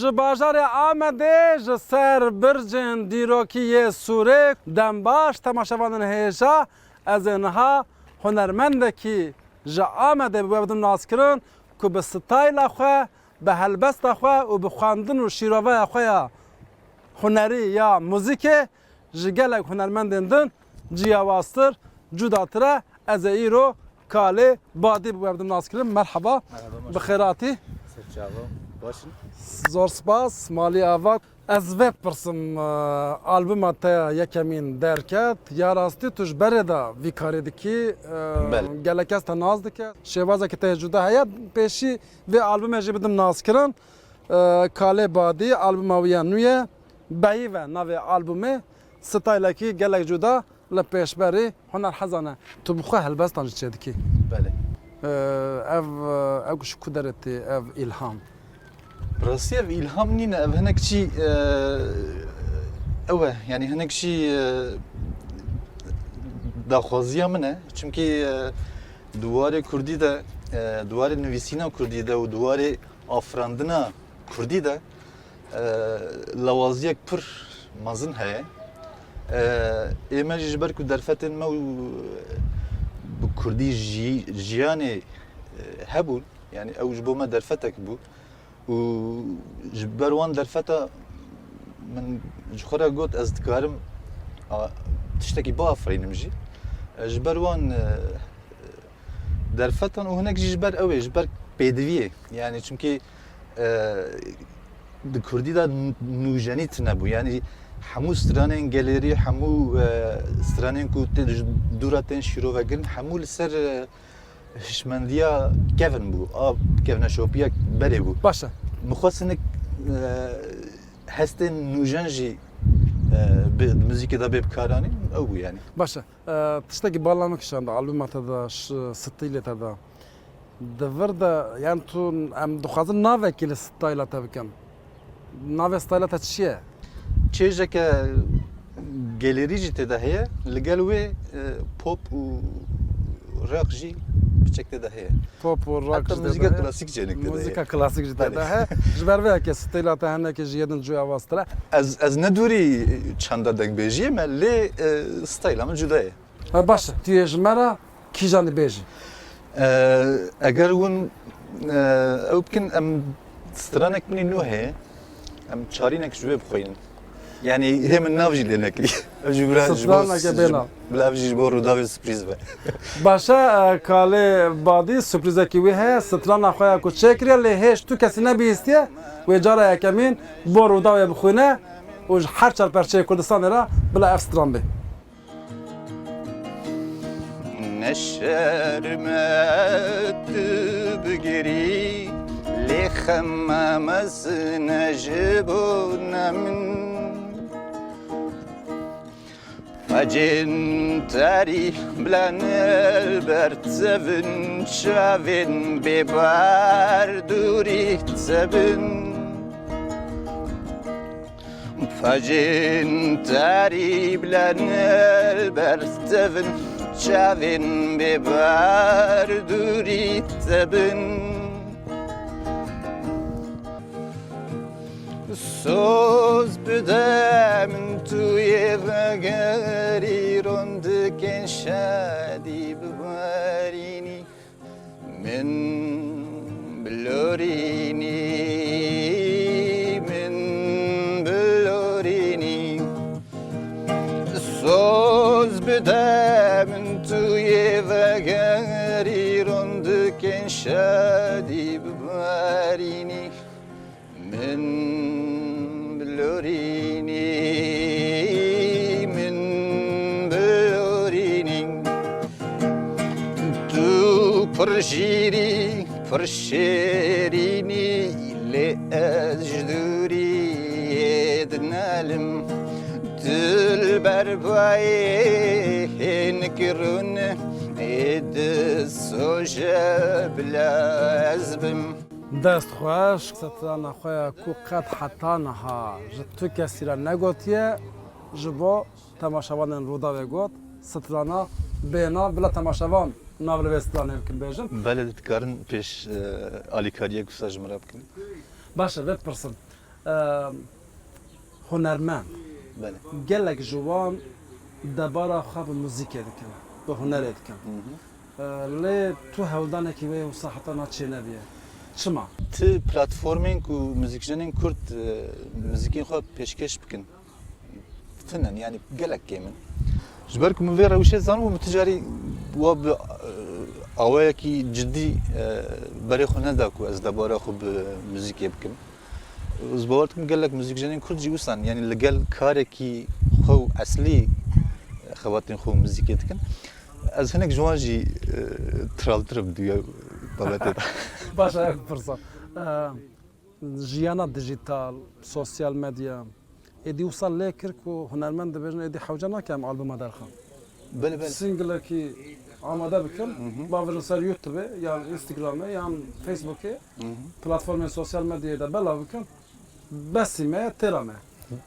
Ji bajarê Amedê ji ser bircên dîrokî Sûrê dembaş temaşevanên hêja ez ê niha hunermendekî ji Amedê bi we bidim naskirin ku bi stayla xwe, bi helbesta xwe û bi xwandin û şîroveya xwe ya hunerî ya muzîkê ji gelek hunermendên din ciyawaztir, cudatir e. Ez ê îro Kalê Badî bi we bidim naskirin. Merheba, bi xêratî. Zor spas, malî ava. Ez vê pirsim albûma te yekemîn derket. Ya rastî tu ji berê de vî karê dikî, gelek kes te naz dike. Şêwazekî te cuda heye, pêşî vê albûmê jî bidim nazkirin. Kalê Badî, albûma wî ya nû ye. Beyî ve navê albûmê, staylekî gelek cuda li pêşberî huner hezan e. Tu bi xwe helbestan jî çê dikî. Ev ji ku derê tê ev îlham? Rastî ev îlham nîne, ev hinek jî ew e, yanî hinek jî daxwaziya min e. Çimkî duwarê Kurdî de, duwarê nivîsîna Kurdî de û duwarê afirandina Kurdî de lawaziyek pir mezin heye. Ême jî ji ber ku derfetên me û bi Kurdî jiyanê hebûn, yani ew ji bo me derfetek bû. û ji ber wan derfeta min ji xwe re got ez dikarim tiştekî biafirînim jî. Ji ber wan derfetan û hinek jî ji ber ew ê, ji ber pêdiviyê. Yani çimkî di Kurdî de nûjenî tune bû. Yani hemû stranên gelerî, hemû stranên ku tê ji dûra tên şîrovegirin, hemû li ser hişmendiya kevin bû. A kevneşopiya berê bû. Baş e. Mixwest hinek hestên nûjen jî bi muzîkê de bê bikaranîn, ew bû yani. Baş e. Tiştekî bala min kişand albûma te de, stîlê te de. Di vir de, yani tu em dixwazin navekî li stayla te bikin. Navê stayla te çi ye? Çêjeke gelerî jî tê de heye, li gel wê pop û rock jî biçek tê de heye. Pop û rock Hatta jî tê de muzîka heye. klasîk jênik tê de heye. Muzîka klasîk jî tê de heye. Ji ber vê yekê stîla te hinekî ji yedin ciyawaztir e. Ez ne dûrî çanda dengbêjiyê me lê stayla min cuda ye. Baş e. Tu yê ji me re kîjan dibêjî? Eger hûn ew bikin, em stranek minî nû heye, em çarînek ji wê bixwînin. Yani hê min nav jî lê nekirî. Ev jî Straneke bênav. Bila ev jî ji bo rûdawê sürprîz be. Baş e. Kalê Badî sürprîzekî wê heye, strana xwe ya ku çêkiriye lê hêj tu kesî nebihîstiye, wê cara yekemîn bo rûdawê bixwîne û ji her çar perçeyê Kurdistanê re bila ev stran bê. Ne şermetti bigeri li xemmemesine jibune min Facin tarih bilen elbert sevin çavin biber duri sevin Facin tarih bilen elbert sevin çavin biber duri sevin Söz bidemin tuye ve geriron diken şadi biberini min blorini Söz bidemin tuye ve geriron diken şadi biberini min blorini tu perşiri perşerini le ejduri ednalim dilber baye nikirun ed soje blazbim Dest xweş, strana xwe ya ku qet heta niha ji tu kesî re negotiye, ji bo temaşevanên Rûdawê got, strana bênav bila temaşevan nav li vê stranê bikin bêjin. Belê dikarin pêş alîkariye gusa ji min re bikin. Baş e, vê pirsim. هنرمند بله gelek جوان دبارا خواب موزیک دکن به هنر دکن لی تو هولدانکی وی و صحتا ناچی نبیه چما؟ تی پلتفورمین کو موزیکجنین کرد موزیکین خو پیشکش بکن فنن yani gelek gemin جبرك من غير وش زانو متجاري واب اوه کی جدی برای خونه داکو از دبار خوب موزیک یبکن زبورتم gelek موزیکجنین کرد جیوسان yani لگل کاری کی خو اصلی خواتین خو موزیک یتکن از هناك جواجي ترالترم ديال بابتي باشا یک فرصة جيانا ديجيتال سوسيال ميديا ادي وصل ليكرك وهنرمند بيجن ادي حوجنا كام ألبوم دارخان بله بله سينجل كي آماده بكن بافرن سر يوتيوب يا انستغرام يا فيسبوك بلاتفورم سوسيال ميديا ده بلا بكن بس ما ترامه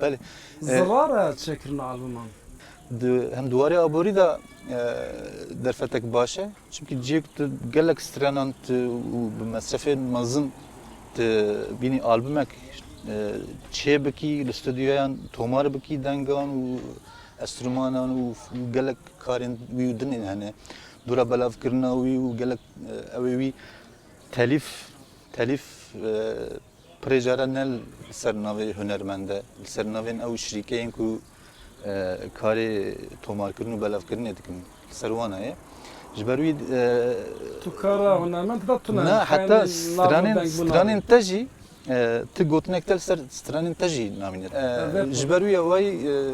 بله زراره تشكرنا ألبومان هم دواری آبوری دا درفتک باشه çünkü جیک gelek stranant و مصرف مازن بینی آلبومک چه بکی استودیویان تومار بکی دنگان و استرومانان و gelek کارین ویودن هنه دورا بلاف کرنا و gelek اوی تلیف پروژه نل سرناوی هنرمنده سرناوین او شریکین کو کاری تومار کردن و بلاف کردن ندیکن سروانه جبروی تو کارا هنرمند دا تو نه حتی سترانین تجی تی گوتنک تل سر سترانین تجی نامینه جبروی وای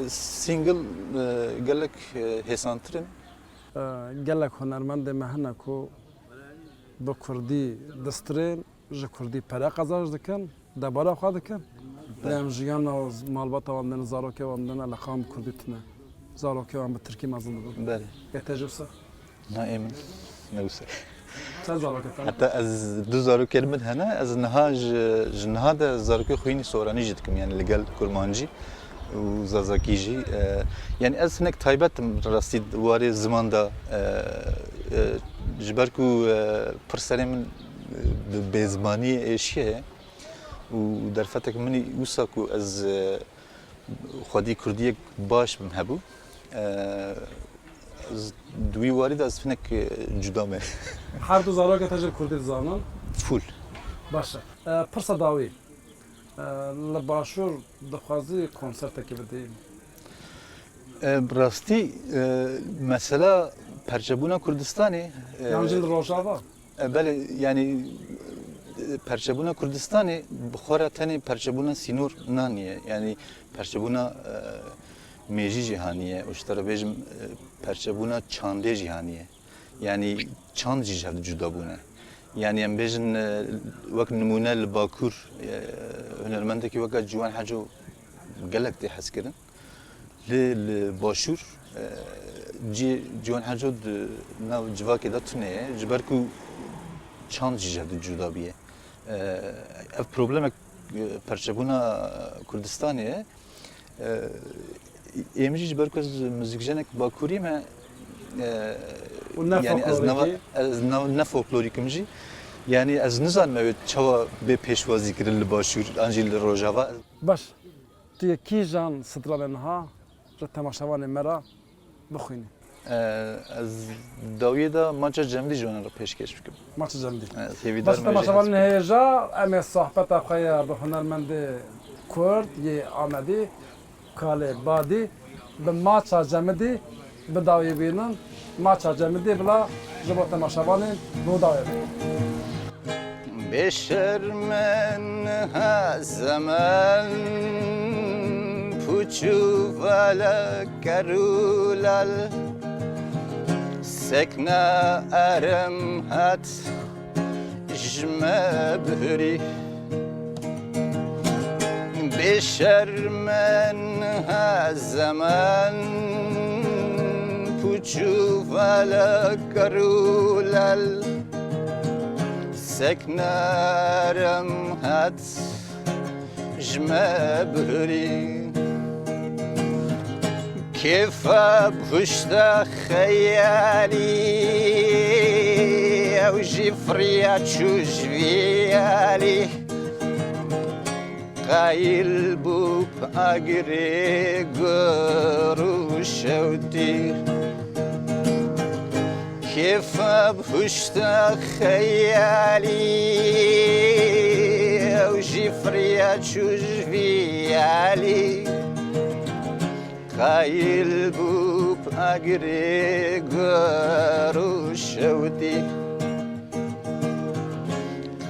سینگل gelek هسانترن gelek هنرمند مهنه کو با کردی دسترین ج کردی پرا قزاج دکن دبارا خوا دکن لام جیان و مالبات و من زاروکه و من لقام کردیتنه زاروکه و من ترکی مازن بود بله یتجوسه نه ایمن نوسه چه زاروکه تام حتی از دو زاروکه من هنا از نهاج جنهاد زاروکه خوینی سورانی جدکم yani legal kurmancı و زازاکیجی yani از هناك تایبت راستی واری زمان دا جبرکو پرسری من بزمانی اشیه و در فتک منی وساکو از خودی کردی باش بم هبو از دوی وارد از فنک جدامه هر دو زاروکه تجر کردی زمان فول باشه پرسا داوی لباشور دخوازی کنسرت کی بدیم راستی mesela پرچبونا کردستانی yani jil rojava بله yani پرچبونا کردستانی بخوره تنی پرچبونا سینور نانیه yani پرچبونا میجی جهانیه اشترا بیجم پرچبونا چانده جهانیه yani çand jihad juda bune yani em bejin vak numune li Bakur hunermendeki vaka ciwan haco gelek te hes kirin li başur ciwan haco nav civakê da tune ye ji ber ku çand jihad juda biye ev problemek perçebûna Kurdistanê ye em jî ji ber ku ez müzikjenek Bakurî me yani ez ne folklorikim jî yani ez nizanim ew çawa bê pêşwazî kirin li başûr an jî li rojava baş tu kîjan stranên ha ji temaşevanê me ra bixwînî ez dawiyê da maça cemdî ji wan re pêşkêş bikim maçı cemdî hêvîdar baş temaşevanên hêja em ê sohbeta xwe ya bi hunermendê Kurd yê Amedî Kalê Badî bi maça cemidî bi dawî bînin maça cemidî bila ji bo temaşevanên bu dawê bînin بشرمن ها زمان پوچو ولا کرولال سکنا ارم هات جمع بهری بشرمن ها زمان پوچو ولا کرولال سکنارم هات جمع بهری کیف بخشت خیالی او جفریا چوجویالی Qayil bup agri guru şevtir Kefab huşta khayali Ev jifriya çujviyali Qayil bup agri guru şevtir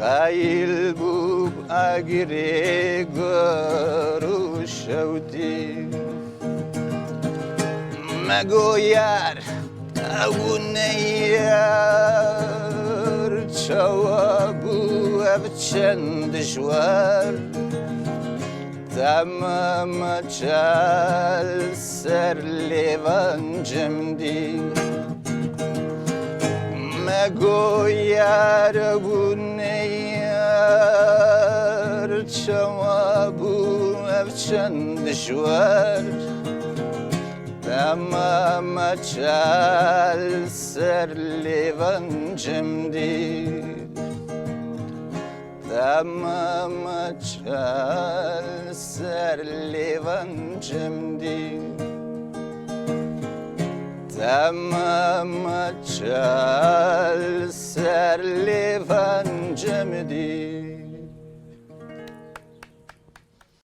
Qayil bup agri guru şevtir Megoyar Ewneyar Çawabu ev çend dişwar Tamam çal ser levancımdi Megoyar ewneyar Çawabu ev çend dişwar Tamam çal ser levancımdi Tamam çal ser levancımdi Tamam çal ser levancımdi